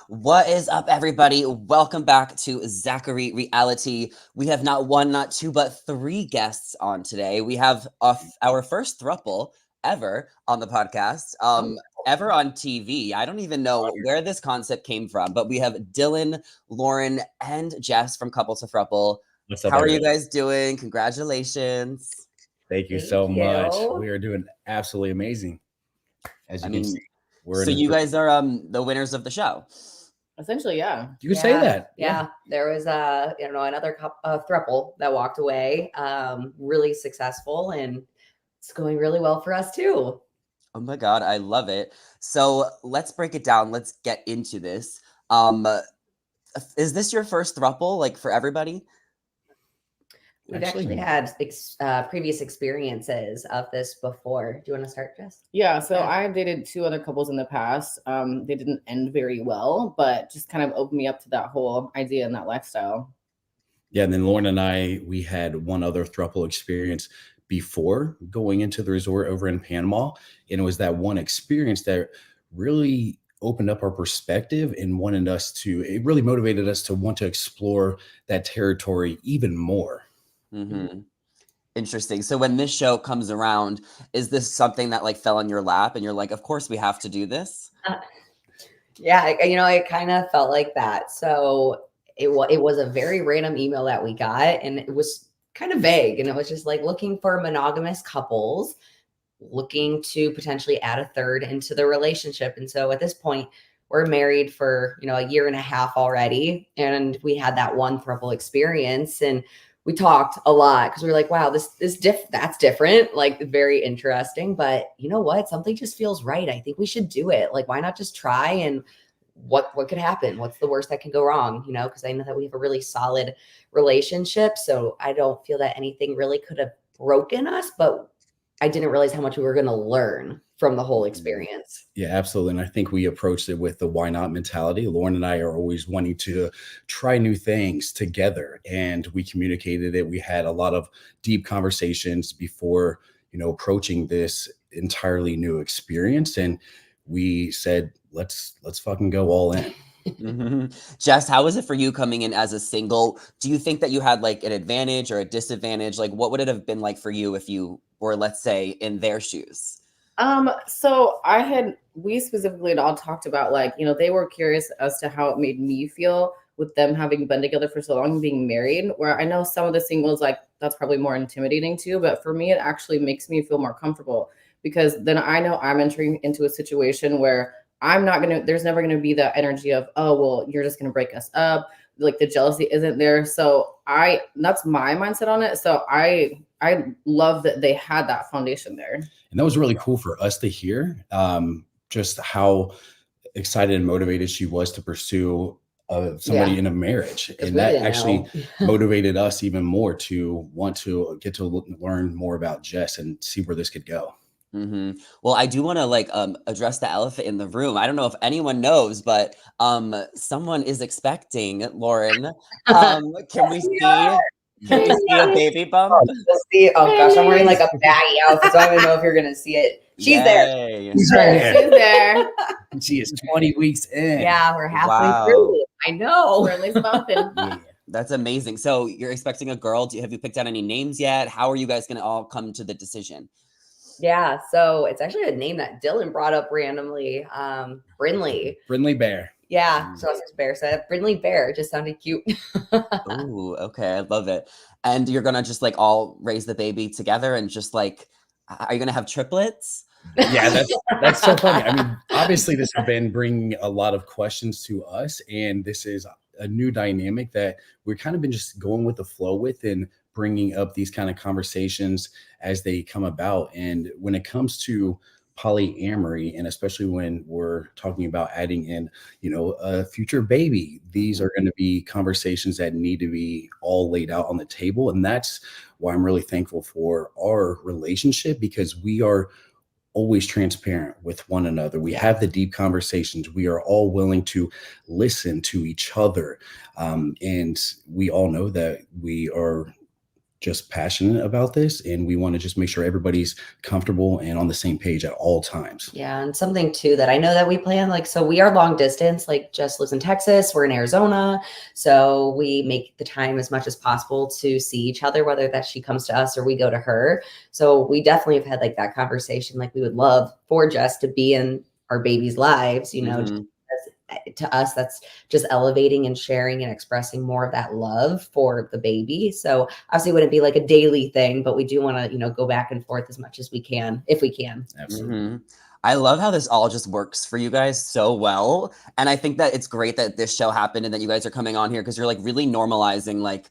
What is up, everybody? Welcome back to Zachary Reality. We have not one, not two, but three guests on today. We have our first throuple ever on the podcast, ever on TV. I don't even know where this concept came from, but we have Dylan, Lauren, and Jess from Couple to Throuple. What's up, How are everybody? you guys doing? Congratulations. Thank you so much. We are doing absolutely amazing. As you can see, we're so you guys are the winners of the show. Essentially, yeah. You could say that. Yeah. There was another throuple that walked away, really successful, and it's going really well for us too. Oh my God, I love it. So let's break it down. Let's get into this. Is this your first throuple, like, for everybody? We've actually had previous experiences of this before. Do you want to start, Jess? Yeah, so I dated two other couples in the past. They didn't end very well, but just kind of opened me up to that whole idea and that lifestyle. Yeah, and then Lauren and I, we had one other throuple experience before going into the resort over in Panama. And it was that one experience that really opened up our perspective and it really motivated us to want to explore that territory even more. Mm-hmm. Interesting. So when this show comes around, is this something that like fell on your lap and you're like, of course we have to do this? Yeah, it kind of felt like that. So it was a very random email that we got, and it was kind of vague, and it was just like looking for monogamous couples, looking to potentially add a third into the relationship. And so at this point, we're married for a year and a half already, and we had that one throuple experience, and we talked a lot because we were like, wow, that's different, like very interesting. But you know what? Something just feels right. I think we should do it. Like, why not just try? And what could happen? What's the worst that can go wrong? Because I know that we have a really solid relationship. So I don't feel that anything really could have broken us, but I didn't realize how much we were going to learn from the whole experience. Yeah, absolutely. And I think we approached it with the why not mentality. Lauren and I are always wanting to try new things together, and we communicated it. We had a lot of deep conversations before, approaching this entirely new experience. And we said, let's fucking go all in. Mm-hmm. Jess, how was it for you coming in as a single? Do you think that you had like an advantage or a disadvantage? Like, what would it have been like for you if you were, let's say, in their shoes? So we specifically had all talked about, like, they were curious as to how it made me feel with them having been together for so long and being married, where I know some of the singles, like, that's probably more intimidating too, but for me, it actually makes me feel more comfortable, because then I know I'm entering into a situation where there's never going to be the energy of, oh, well, you're just going to break us up. Like, the jealousy isn't there. So that's my mindset on it. So I love that they had that foundation there. And that was really cool for us to hear, just how excited and motivated she was to pursue somebody in a marriage. And that actually motivated us even more to want to get to learn more about Jess and see where this could go. Mm-hmm. Well, I do want to address the elephant in the room. I don't know if anyone knows, but someone is expecting, Lauren. Can we see a baby bump? We'll see. Oh gosh, I'm wearing like a baggy outfit, so I don't even know if you're gonna see it. She's there. She's there. She is 20 weeks in. Yeah, we're halfway through. I know. We're at least bumping. Yeah, that's amazing. So you're expecting a girl. Have you picked out any names yet? How are you guys gonna all come to the decision? Yeah, so it's actually a name that Dylan brought up randomly. Brinley. Brinley Bear. Yeah, so it's Bear. So Brinley Bear just sounded cute. Ooh, okay, I love it. And you're gonna just like all raise the baby together and just like, are you gonna have triplets? Yeah, that's so funny. I mean, obviously this has been bringing a lot of questions to us, and this is a new dynamic that we've kind of been just going with the flow with, and bringing up these kind of conversations as they come about. And when it comes to polyamory, and especially when we're talking about adding in, a future baby, these are going to be conversations that need to be all laid out on the table. And that's why I'm really thankful for our relationship, because we are always transparent with one another. We have the deep conversations. We are all willing to listen to each other. And we all know that we are just passionate about this, and we want to just make sure everybody's comfortable and on the same page at all times. Yeah, and something too that I know that we plan, like, so we are long distance, like Jess lives in Texas, we're in Arizona. So we make the time as much as possible to see each other, whether that she comes to us or we go to her. So we definitely have had like that conversation. Like we would love for Jess to be in our babies' lives, you know, to us, that's just elevating and sharing and expressing more of that love for the baby. So obviously it wouldn't be like a daily thing, but we do want to, you know, go back and forth as much as we can, if we can. Absolutely. I love how this all just works for you guys so well. And I think that it's great that this show happened and that you guys are coming on here because you're like really normalizing like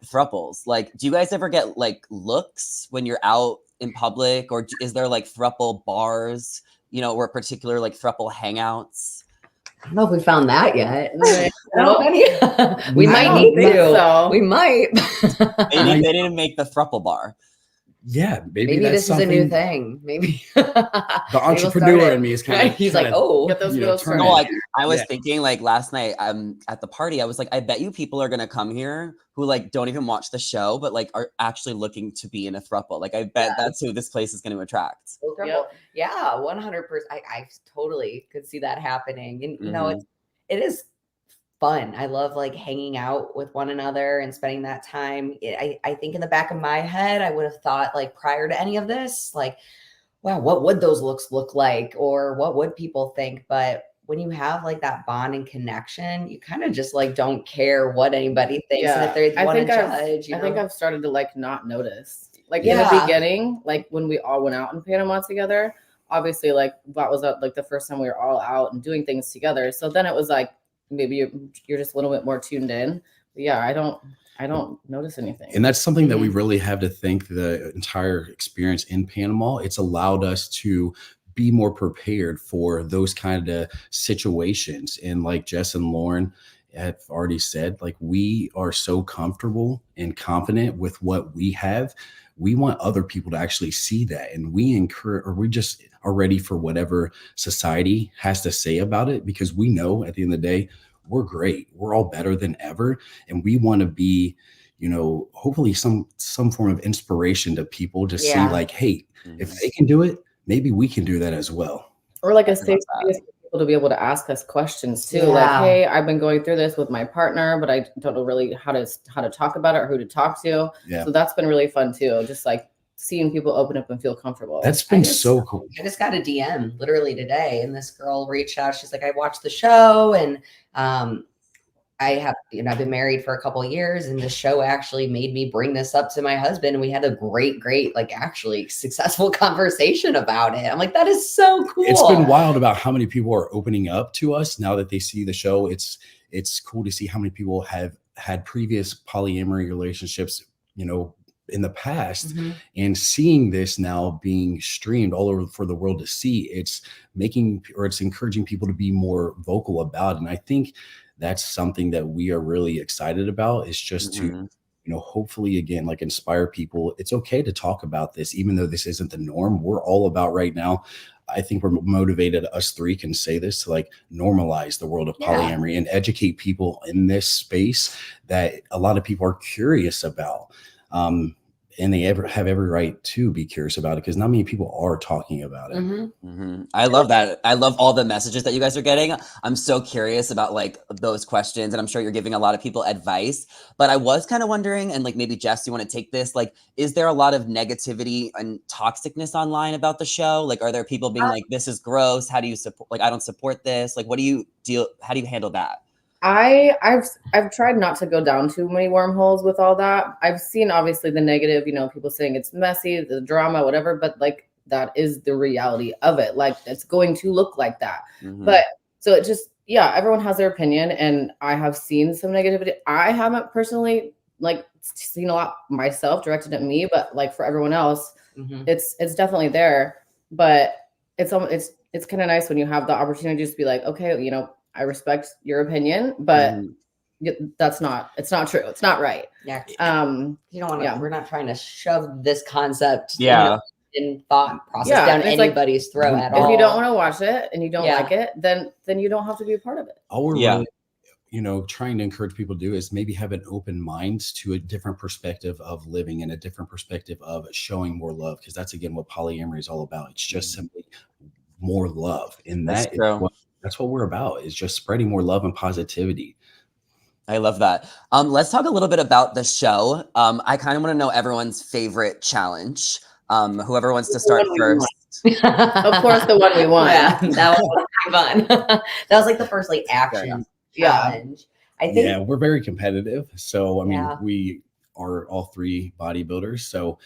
thruples. Like, do you guys ever get like looks when you're out in public, or is there like thruple bars, you know, or particular like thruple hangouts? I don't know if we found that yet. No. We might need to. So. We might. They didn't make the thruple bar. Yeah, maybe that's this is a new thing. Maybe the entrepreneur in me is kind of he's like, oh, get those wheels turn started. Like I was thinking like last night at the party, I was like, I bet you people are gonna come here who like don't even watch the show, but like are actually looking to be in a throuple. Like I bet that's who this place is gonna attract. Yep. Yeah, 100%. I totally could see that happening. And you know, it is fun. I love like hanging out with one another and spending that time. I think in the back of my head, I would have thought like prior to any of this, like, wow, what would those looks look like? Or what would people think? But when you have like that bond and connection, you kind of just like don't care what anybody thinks. Yeah. And if they want to judge, I think I've started to like not notice. Like in the beginning, like when we all went out in Panama together, obviously like that was like the first time we were all out and doing things together. So then it was like, maybe you're just a little bit more tuned in. But yeah, I don't notice anything. And that's something that we really have to thank the entire experience in Panama. It's allowed us to be more prepared for those kind of situations. And like Jess and Lauren have already said, like we are so comfortable and confident with what we have. We want other people to actually see that, and we encourage, or we just are ready for whatever society has to say about it, because we know at the end of the day, we're great. We're all better than ever. And we want to be, you know, hopefully some form of inspiration to people to see like, hey, if they can do it, maybe we can do that as well. Or like a safe space for people to be able to ask us questions too. Like, hey, I've been going through this with my partner, but I don't know really how to talk about it or who to talk to. Yeah. So that's been really fun too. Just like seeing people open up and feel comfortable. That's been so cool. I just got a DM literally today, and this girl reached out. She's like, I watched the show, and I have, you know, I've been married for a couple of years, and the show actually made me bring this up to my husband. And we had a great, like actually successful conversation about it. I'm like, that is so cool. It's been wild about how many people are opening up to us now that they see the show. It's cool to see how many people have had previous polyamory relationships, you know, in the past, and seeing this now being streamed all over for the world to see. It's encouraging people to be more vocal about it. And I think that's something that we are really excited about, is just to, you know, hopefully again, like inspire people. It's okay to talk about this, even though this isn't the norm. We're all about right now. I think we're motivated, us three can say this, to like normalize the world of polyamory and educate people in this space that a lot of people are curious about. And they have every right to be curious about it, because not many people are talking about it. I love that. I love all the messages that you guys are getting. I'm so curious about like those questions, and I'm sure you're giving a lot of people advice. But I was kind of wondering, and like maybe Jess, you want to take this? Like, is there a lot of negativity and toxicness online about the show? Like, are there people being like, "This is gross. How do you support? Like, I don't support this." Like, what do you deal? How do you handle that? I've tried not to go down too many wormholes with all that. I've seen obviously the negative, you know, people saying it's messy, the drama, whatever, but like that is the reality of it. Like it's going to look like that. But so it just, everyone has their opinion, and I have seen some negativity. I haven't personally like seen a lot myself directed at me, but like for everyone else, it's definitely there. But it's kind of nice when you have the opportunity to just be like, okay, you know, I respect your opinion, but it's not true. It's not right. Yeah. You don't want to, we're not trying to shove this concept in thought process down anybody's throat at all. If you don't want to watch it and you don't like it, then you don't have to be a part of it. All we're trying to encourage people to do is maybe have an open mind to a different perspective of living and a different perspective of showing more love. Because that's, again, what polyamory is all about. It's just simply more love. And That's true. that's what we're about, is just spreading more love and positivity. I love that. Let's talk a little bit about the show. I kind of want to know everyone's favorite challenge. Whoever wants to start first. Of course, the one we won. Yeah, that was fun. That was like the first like action challenge. I think we're very competitive. So I mean, Yeah. we are all three bodybuilders. So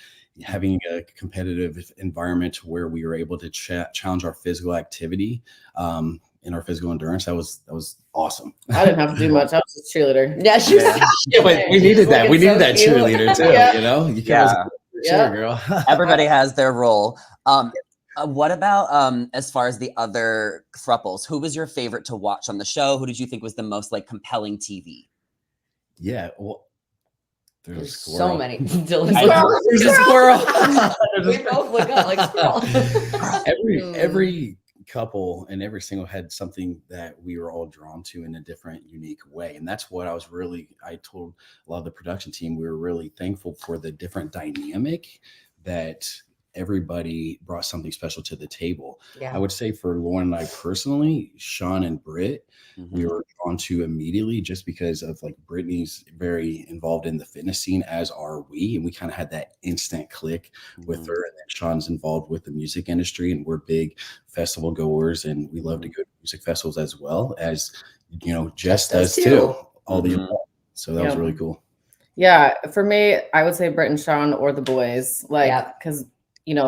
having a competitive environment where we were able to challenge our physical activity and our physical endurance, that was awesome. I didn't have to do much. I was just cheerleader. Yeah, she was. But we needed that. We needed that cute. cheerleader too. Yeah. You can cheer, girl. Everybody has their role. What about as far as the other thruples? Who was your favorite to watch on the show? Who did you think was the most like compelling TV? Yeah, well, There's so many. There's a squirrel. We both look up like squirrel. Every couple and every single had something that we were all drawn to in a different, unique way. And that's what I told a lot of the production team, we were really thankful for the different dynamic that everybody brought something special to the table. Yeah. I would say for Lauren and I personally, Sean and Britt, we were drawn to immediately just because of like Brittany's very involved in the fitness scene, as are we. And we kind of had that instant click with her. And then Sean's involved with the music industry, and we're big festival goers, and we love to go to music festivals as well, as Jess does too. All the above. So that was really cool. Yeah, for me, I would say Britt and Sean or the boys, like, because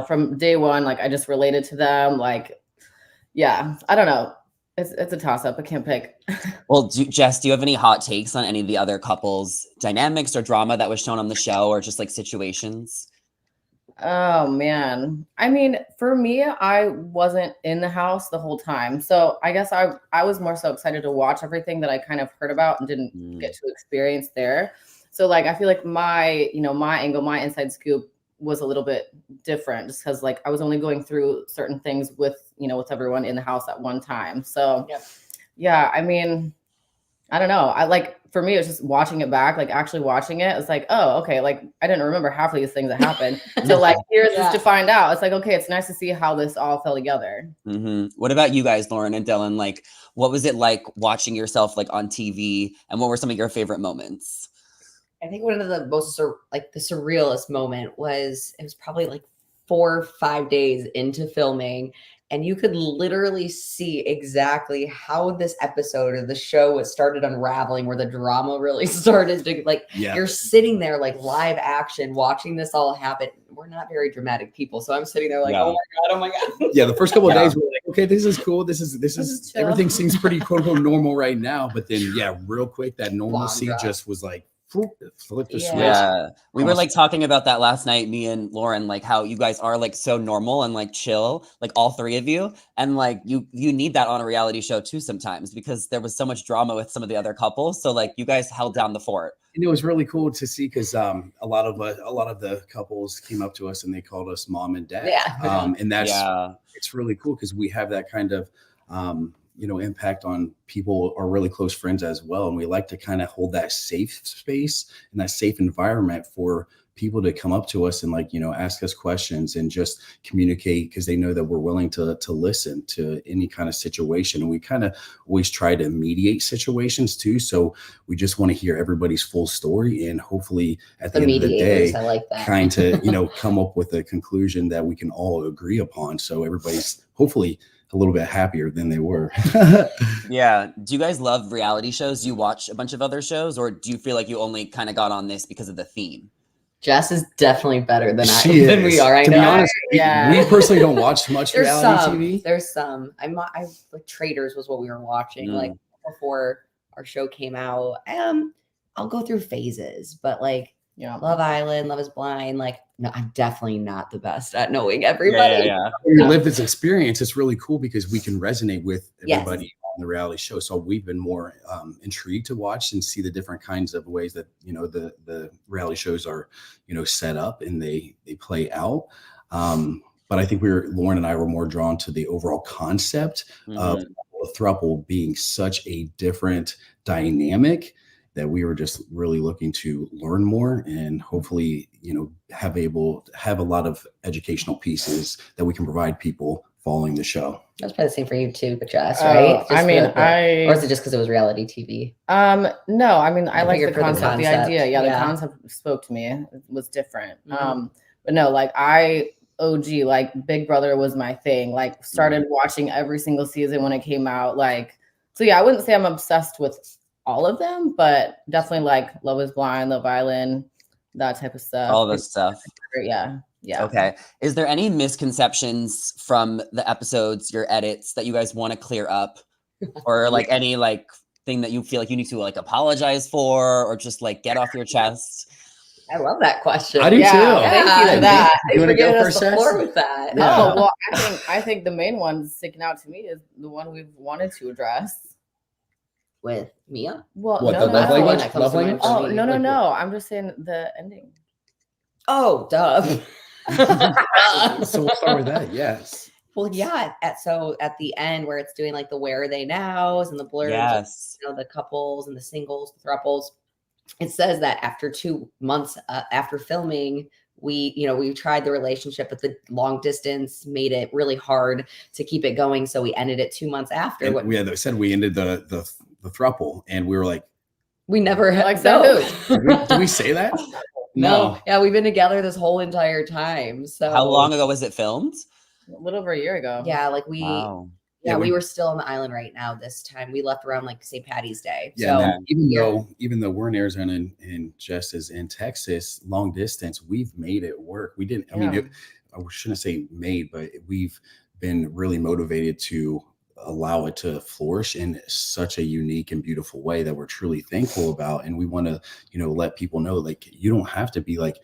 from day one, like I just related to them. Like, I don't know. It's a toss up. I can't pick. Well, Jess, do you have any hot takes on any of the other couples' dynamics or drama that was shown on the show, or just like situations? Oh man. I mean, for me, I wasn't in the house the whole time. So I guess I was more so excited to watch everything that I kind of heard about and didn't get to experience there. So like I feel like my angle, my inside scoop was a little bit different, just because like I was only going through certain things with everyone in the house at one time. So I mean, I don't know. For me, it was just watching it back, like actually watching it. It's like, oh, okay. Like I didn't remember half of these things that happened. So like, here's just to find out. It's like, okay, it's nice to see how this all fell together. What about you guys, Lauren and Dylan? Like, what was it like watching yourself like on TV, and what were some of your favorite moments? I think one of the most the surrealist moment was, it was probably like 4 or 5 days into filming, and you could literally see exactly how this episode of the show was started unraveling, where the drama really started to you're sitting there like live action watching this all happen. We're not very dramatic people, so I'm sitting there like, oh my god. Yeah, the first couple of days we were like, okay, this is cool. This is everything seems pretty quote unquote normal right now. But then real quick, that normalcy just was like flip the switch. Yeah, we were like talking about that last night, me and Lauren, like how you guys are like so normal and like chill, like all three of you, and like you need that on a reality show too sometimes, because there was so much drama with some of the other couples. So like you guys held down the fort. And it was really cool to see, because a lot of the couples came up to us and they called us mom and dad. And that's it's really cool, because we have that kind of impact on people, are really close friends as well. And we like to kind of hold that safe space and that safe environment for people to come up to us and ask us questions and just communicate, because they know that we're willing to listen to any kind of situation. And we kind of always try to mediate situations too. So we just want to hear everybody's full story, and hopefully at the end of the day, I like that. kind of, come up with a conclusion that we can all agree upon. So everybody's hopefully a little bit happier than they were. Yeah. Do you guys love reality shows? Do you watch a bunch of other shows, or do you feel like you only kind of got on this because of the theme? Jess is definitely better than we are. To be honest, we personally don't watch much reality TV. There's some. I like Traders was what we were watching like before our show came out. I'll go through phases, but Love Island, Love is Blind. No, I'm definitely not the best at knowing everybody. When you live this experience, it's really cool because we can resonate with everybody on the reality show. So we've been more intrigued to watch and see the different kinds of ways that the reality shows are set up and they play out. But I think Lauren and I were more drawn to the overall concept of a throuple being such a different dynamic that we were just really looking to learn more and hopefully, have a lot of educational pieces that we can provide people following the show. That's probably the same for you too, but Jess, right? Just or is it just because it was reality TV? No, I mean, I like the concept, the idea. Yeah, the concept spoke to me. It was different. But no, like OG, like Big Brother was my thing. Like started watching every single season when it came out. Like, so yeah, I wouldn't say I'm obsessed with all of them, but definitely like Love is Blind, Love Island, that type of stuff. All this stuff. Yeah. Okay. Is there any misconceptions from the episodes, your edits, that you guys want to clear up, or like any like thing that you feel like you need to like apologize for, or just like get off your chest? I love that question. I do too. Thank you for that. You want to go first, Jess? With that. Yeah. Oh well, I think the main one sticking out to me is the one we've wanted to address. With Mia? Well, what, the love language? Love language? Oh, no. I'm just saying the ending. Oh, duh. So we'll start with that. Yes. Well, yeah. At the end where it's doing like the where are they nows and the blurbs, yes, the couples and the singles, the throuples, it says that after 2 months after filming, we tried the relationship, but the long distance made it really hard to keep it going. So we ended it 2 months after. They said we ended the throuple, and we were like, we never had like so. Did we say that? No. Yeah, we've been together this whole entire time. So how long ago was it filmed? A little over a year ago. Yeah, like wow. we were still on the island right now this time. We left around like St. Patty's Day. Yeah, so even though we're in Arizona and Jess is in Texas, long distance, we've made it work. We didn't, I mean, I shouldn't say made, but we've been really motivated to allow it to flourish in such a unique and beautiful way that we're truly thankful about. And we want to, let people know, like, you don't have to be like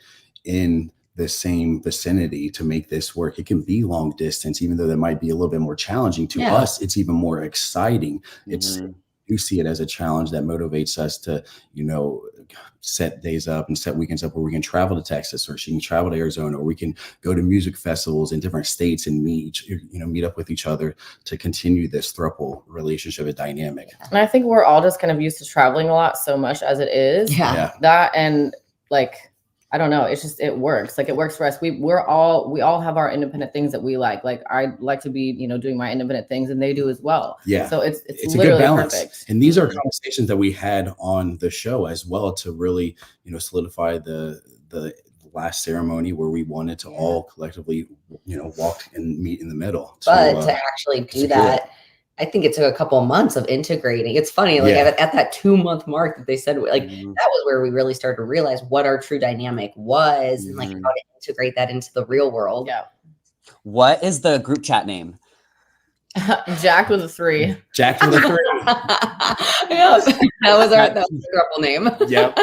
in the same vicinity to make this work. It can be long distance, even though that might be a little bit more challenging to us. It's even more exciting. You see it as a challenge that motivates us to, set days up and set weekends up where we can travel to Texas, or she can travel to Arizona, or we can go to music festivals in different states and meet up with each other to continue this throuple relationship and dynamic. And I think we're all just kind of used to traveling a lot so much as it is. Yeah. That, and like, I don't know. It's just, it works. Like, it works for us. We all have our independent things that we like. Like, I like to be, doing my independent things, and they do as well. Yeah. So it's a good balance. Perfect. And these are conversations that we had on the show as well to really, solidify the last ceremony where we wanted to all collectively, walk and meet in the middle. But to actually do that, I think it took a couple of months of integrating. It's funny, like at that 2 month mark that they said, like that was where we really started to realize what our true dynamic was and like how to integrate that into the real world. Yeah. What is the group chat name? Jack with a 3. Jack with a 3. That was the throuple name. Yep.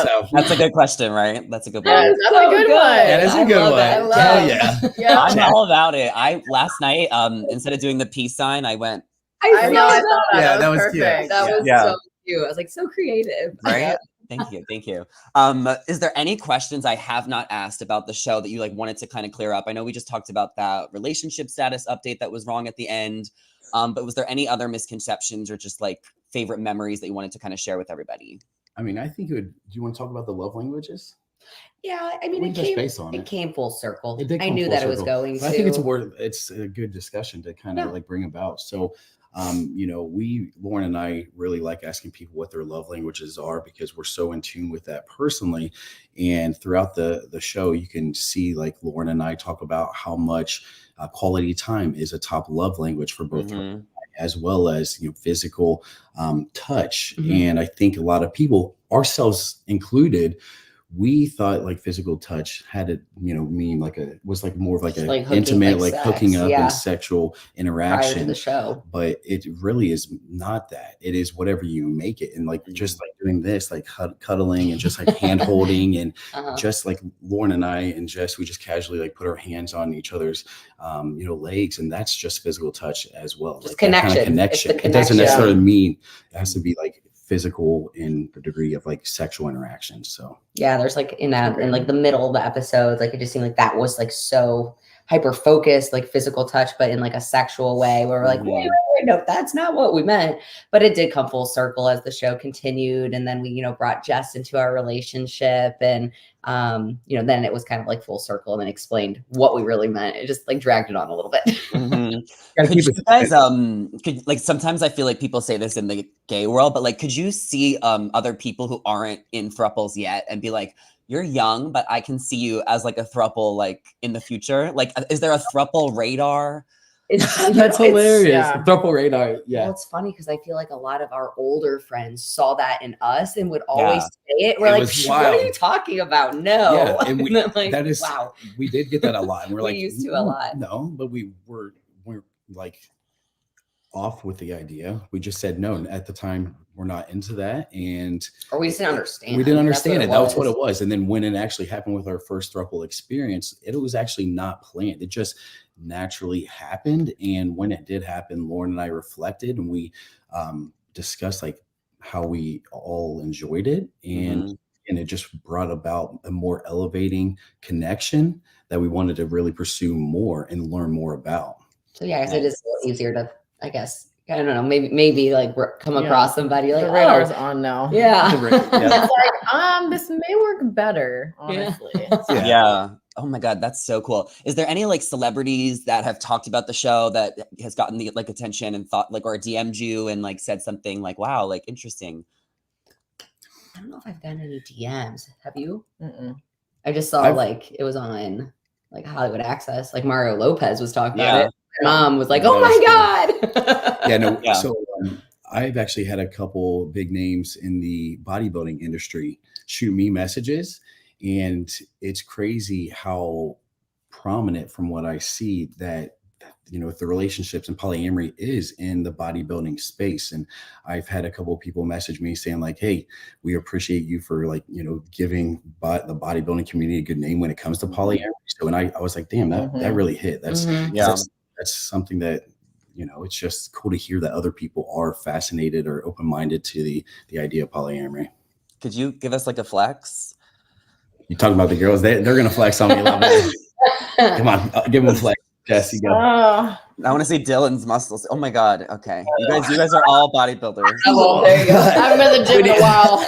So that's a good question, right? That's a good one. That's a good one. That is a good one. Hell yeah. I'm all about it. Last night, instead of doing the peace sign, I went. I know. I thought that was perfect. Cute. That was so cute. I was like, so creative. Right? Thank you. Is there any questions I have not asked about the show that you like wanted to kind of clear up? I know we just talked about that relationship status update that was wrong at the end. But was there any other misconceptions or just like favorite memories that you wanted to kind of share with everybody? I mean, I think do you want to talk about the love languages? Yeah, I mean, it came full circle. I knew that it was going to. I think it's a good discussion to kind of like bring about. So, Lauren and I really like asking people what their love languages are because we're so in tune with that personally. And throughout the show, you can see like Lauren and I talk about how much quality time is a top love language for both her, as well as physical touch. And I think a lot of people, ourselves included, we thought like physical touch had to, mean was more of like a like intimate, like hooking up and sexual interaction. Prior to the show. But it really is not that. It is whatever you make it. And like just like doing this, like cuddling and just like hand holding and just like Lauren and I and Jess, we just casually like put our hands on each other's, legs, and that's just physical touch as well. Just like connection. Connection. It doesn't necessarily mean it has to be like physical in the degree of like sexual interaction. So there's like in like the middle of the episode, like it just seemed like that was like so hyper focused, like physical touch, but in like a sexual way where we're like, wait, no, that's not what we meant. But it did come full circle as the show continued. And then we, brought Jess into our relationship. And, then it was kind of like full circle and then explained what we really meant. It just like dragged it on a little bit. Could you guys, could like, sometimes I feel like people say this in the gay world, but like, could you see other people who aren't in thruples yet and be like, you're young, but I can see you as like a thruple, like in the future. Like, is there a thruple radar? That's hilarious. Throuple radar. Yeah. Well, it's funny because I feel like a lot of our older friends saw that in us and would always say it. We're like, what are you talking about? No. Yeah, and we, like, that is, wow. We did get that a lot. And we're like, used to a lot. No, but we're like off with the idea. We just said no. At the time, we're not into that. Or we just didn't understand. We didn't understand it. That was what it was. And then when it actually happened with our first throuple experience, it was actually not planned. It just naturally happened. And when it did happen, Lauren and I reflected and we discussed like how we all enjoyed it. And it just brought about a more elevating connection that we wanted to really pursue more and learn more about. So yeah, it is a little easier to, I guess, I don't know, maybe like come across somebody like, the radar's on now. Yeah. It's like, this may work better, honestly. Yeah. Oh my God, that's so cool. Is there any like celebrities that have talked about the show that has gotten the like attention and thought like, or DM'd you and like said something like, wow, like interesting? I don't know if I've gotten any DMs. Have you? I just saw like it was on like Hollywood Access. Like Mario Lopez was talking about it. My mom was like, "Oh my God!" So I've actually had a couple big names in the bodybuilding industry shoot me messages, and it's crazy how prominent from what I see that the relationships and polyamory is in the bodybuilding space. And I've had a couple of people message me saying like, hey, we appreciate you for like, giving the bodybuilding community a good name when it comes to polyamory. So, and I was like, damn, that really hit. That's something that, it's just cool to hear that other people are fascinated or open-minded to the idea of polyamory. Could you give us like a flex? You talking about the girls? They're going to flex on me a little bit. Come on, give them a flex. Jess, you go. I want to see Dylan's muscles. Oh my God. Okay. You guys are all bodybuilders. Oh, there you go. I haven't been to the gym in a while.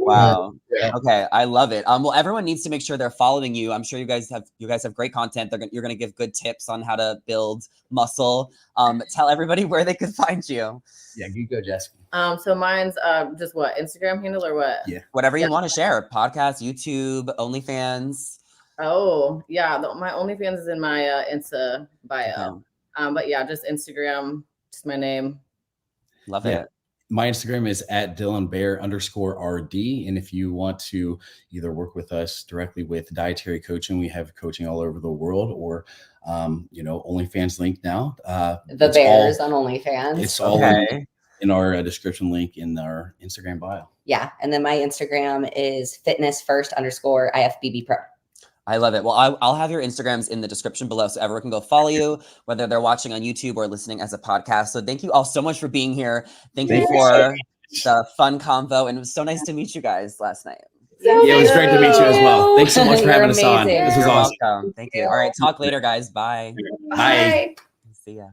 Wow. Okay. I love it. Well, everyone needs to make sure they're following you. I'm sure you guys have great content. You're going to give good tips on how to build muscle. Tell everybody where they can find you. Yeah, you go, Jess. So mine's just what, Instagram handle or what? Yeah. Whatever you want to share. Podcast, YouTube, OnlyFans. Oh, yeah. My OnlyFans is in my Insta bio. Okay. But yeah, just Instagram, just my name. Love it. My Instagram is @DylanBear_RD. And if you want to either work with us directly with dietary coaching, we have coaching all over the world, or, OnlyFans link now. The Bears on OnlyFans. It's all in our description link in our Instagram bio. Yeah. And then my Instagram is fitnessfirst_IFBB Pro. I love it. Well, I'll have your Instagrams in the description below so everyone can go follow you, whether they're watching on YouTube or listening as a podcast. So thank you all so much for being here. Thank you for the fun convo. And it was so nice to meet you guys last night. Yeah, it was great to meet you as well. Thanks so much for having us on. This was awesome. Welcome. Thank you. All right. Talk later, guys. Bye. Bye. See ya.